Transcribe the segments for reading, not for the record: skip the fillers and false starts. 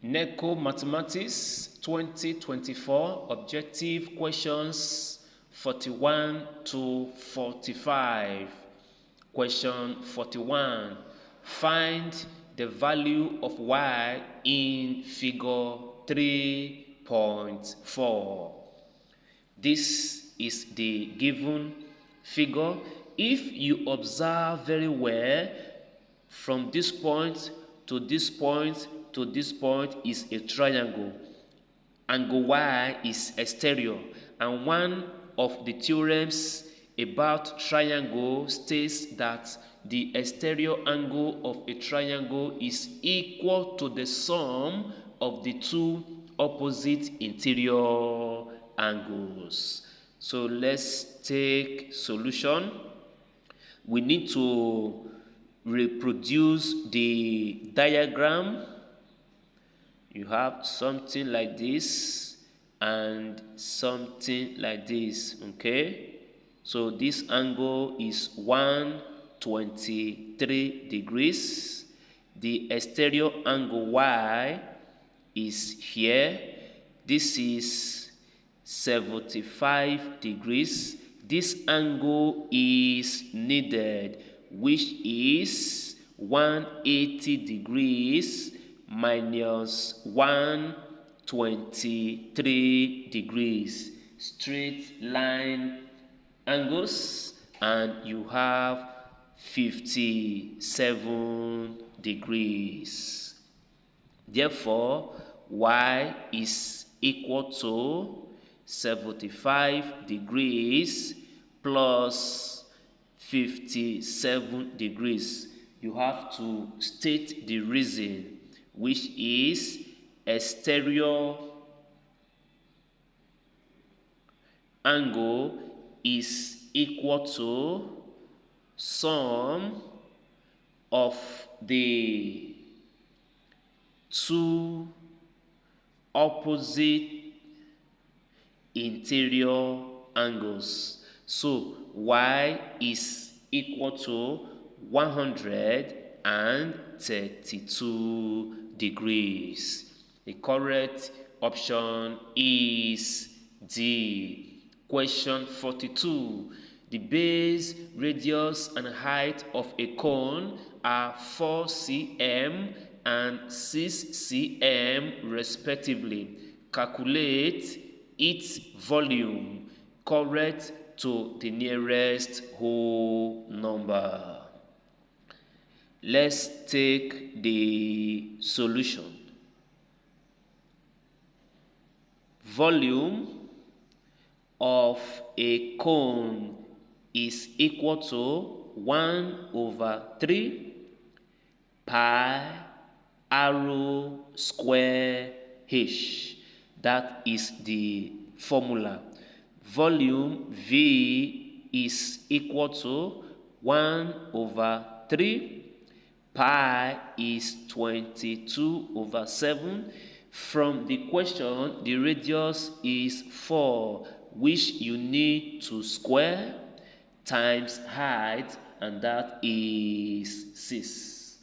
NECO Mathematics 2024 Objective Questions 41 to 45. Question 41. Find the value of y in figure 3.4. This is the given figure. If you observe very well, from this point to this point to this point is a triangle. Angle y is exterior, and one of the theorems about triangle states that the exterior angle of a triangle is equal to the sum of the two opposite interior angles. So let's take solution. We need to reproduce the diagram. You have something like this and something like this, okay? So this angle is 123 degrees. The exterior angle y is here. This is 75 degrees. This angle is needed, which is 180 degrees minus 123 degrees. Straight line angles, and you have 57 degrees. Therefore, y is equal to 75 degrees plus 57 degrees. You have to state the reason, which is exterior angle is equal to sum of the two opposite interior angles. So y is equal to 132 degrees. The correct option is D. Question 42. The base, radius, and height of a cone are 4 cm and 6 cm respectively. Calculate its volume correct to the nearest whole number. Let's take the solution. Volume of a cone is equal to 1/3 pi r square h. That is the formula. Volume V is equal to 1/3. Pi is 22/7. From the question, the radius is 4, which you need to square, times height, and that is 6.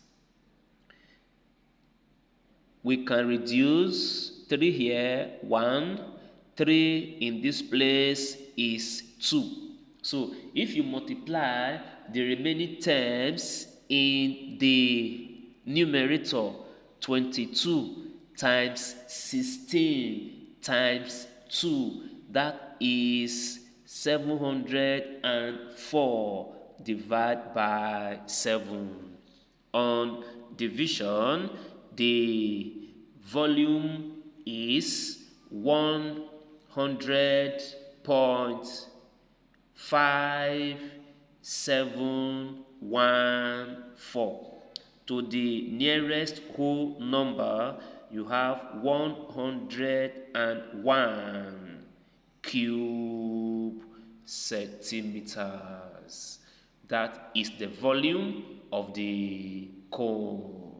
We can reduce 3 here, 1, 3 in this place is 2. So if you multiply the remaining terms in the numerator, 22 times 16 times 2, that is 704 divided by 7. On division, the volume is 100.5714. To the nearest whole number, you have 101 cube centimeters. That is the volume of the cone.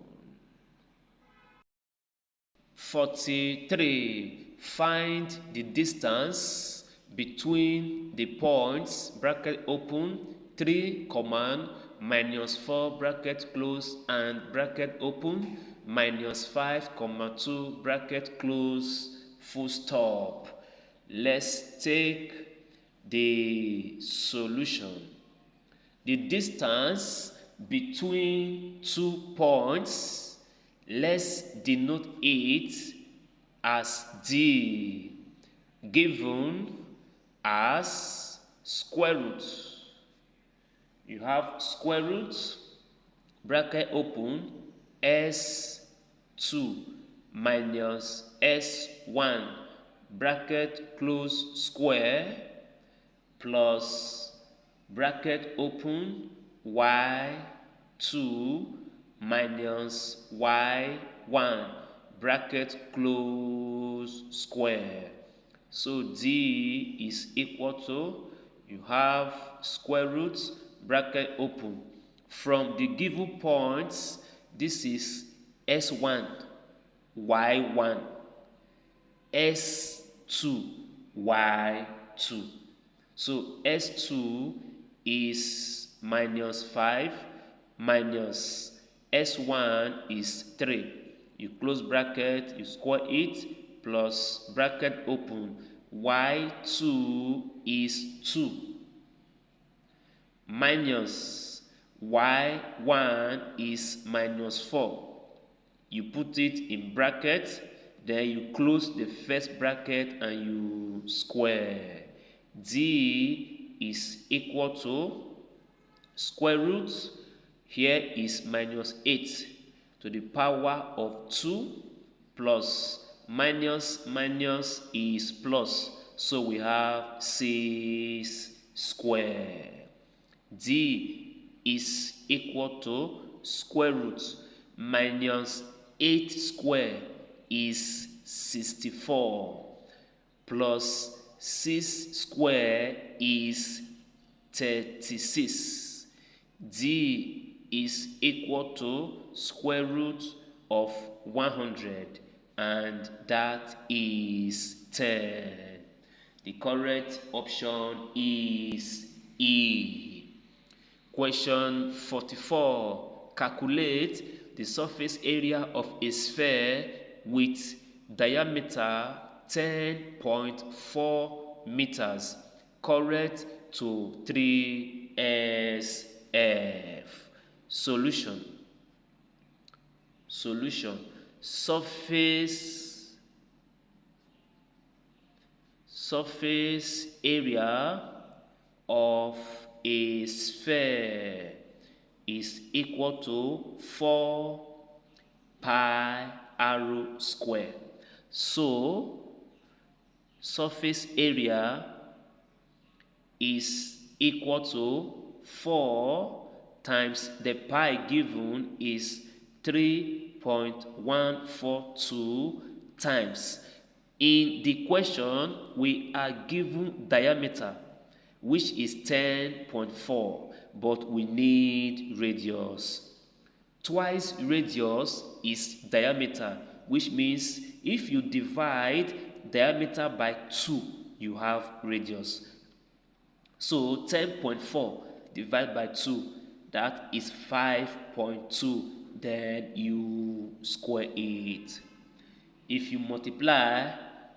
43. Find the distance between the points, bracket open, 3, minus 4, bracket close, and bracket open, minus 5 comma 2 bracket close full stop. Let's take the solution. The distance between 2 points, let's denote it as d, given as square root. You have square root, bracket open, s2 minus s1, bracket close square, plus bracket open y2 minus y1, bracket close square. So d is equal to, you have square root, bracket open. From the given points, this is s1, y1, s2, y2. So s2 is minus 5 minus s1 is 3. You close bracket, you square it, plus bracket open, y2 is 2 minus y1 is minus 4. You put it in bracket, then you close the first bracket and you square. D is equal to square root, here is minus 8 to the power of 2, plus minus is plus, so we have 6 square. D is equal to square root minus 8 square is 64, plus 6 square is 36. D is equal to square root of 100, and that is 10. The correct option is E. Question 44. Calculate the surface area of a sphere with diameter 10.4 meters, correct to 3SF. Solution. Surface area of a sphere is equal to 4 pi r square. So surface area is equal to 4 times the pi given is 3.142 times. In the question, we are given diameter, which is 10.4, but we need radius. Twice radius is diameter, which means if you divide diameter by 2, you have radius. So 10.4 divided by 2, that is 5.2. Then you square it. If you multiply,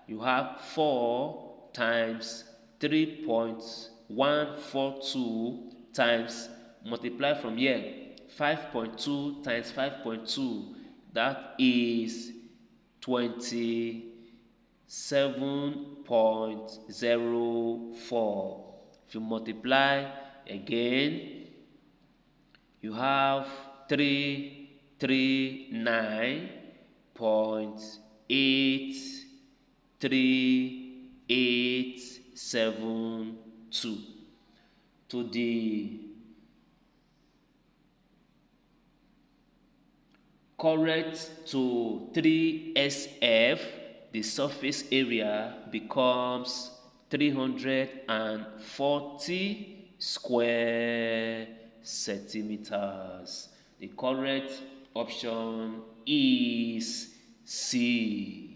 you have 4 times 3.142 times, multiply from here, 5.2 times 5.2, that is 27.04. If you multiply again, you have 339.83872 to the correct to 3SF. The surface area becomes 340 square centimeters. The correct option is C.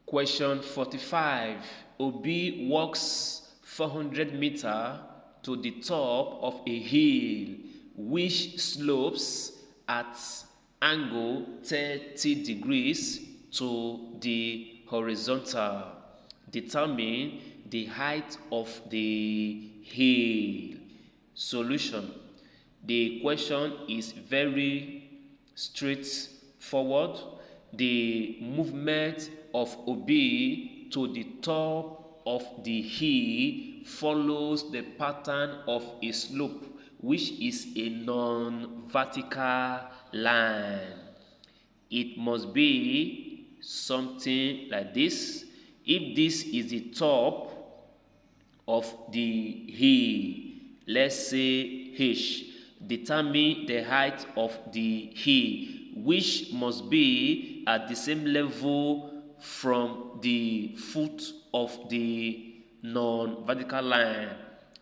Question 45. Obi walks 400 meters to the top of a hill which slopes at angle 30 degrees to the horizontal. Determine the height of the hill. Solution. The question is very straightforward. The movement of Obi to the top of the hill follows the pattern of a slope, which is a non-vertical line. It must be something like this. If this is the top of the hill, let's say H, determine the height of the hill, which must be at the same level from the foot of the non-vertical line.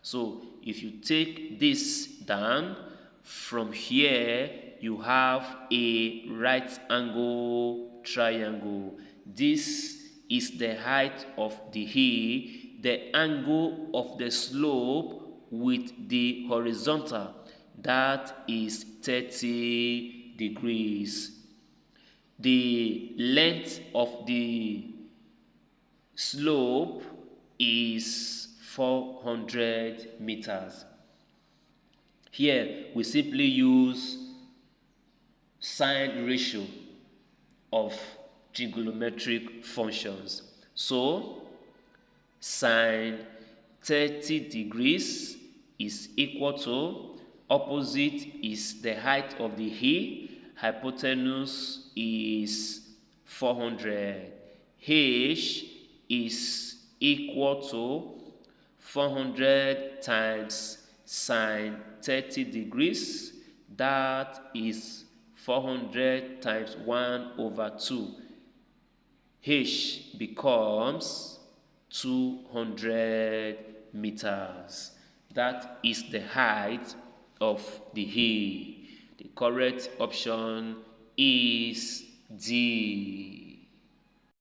So if you take this down, from here you have a right angle triangle. This is the height of the hill, the angle of the slope with the horizontal, that is 30 degrees. The length of the slope is 400 meters. Here we simply use sine ratio of trigonometric functions. So sine 30 degrees is equal to, opposite is the height of the hill, hypotenuse is 400, h is equal to 400 times sine 30 degrees, that is 400 times 1 over 2. H becomes 200 meters. That is the height of the hill. The correct option is D.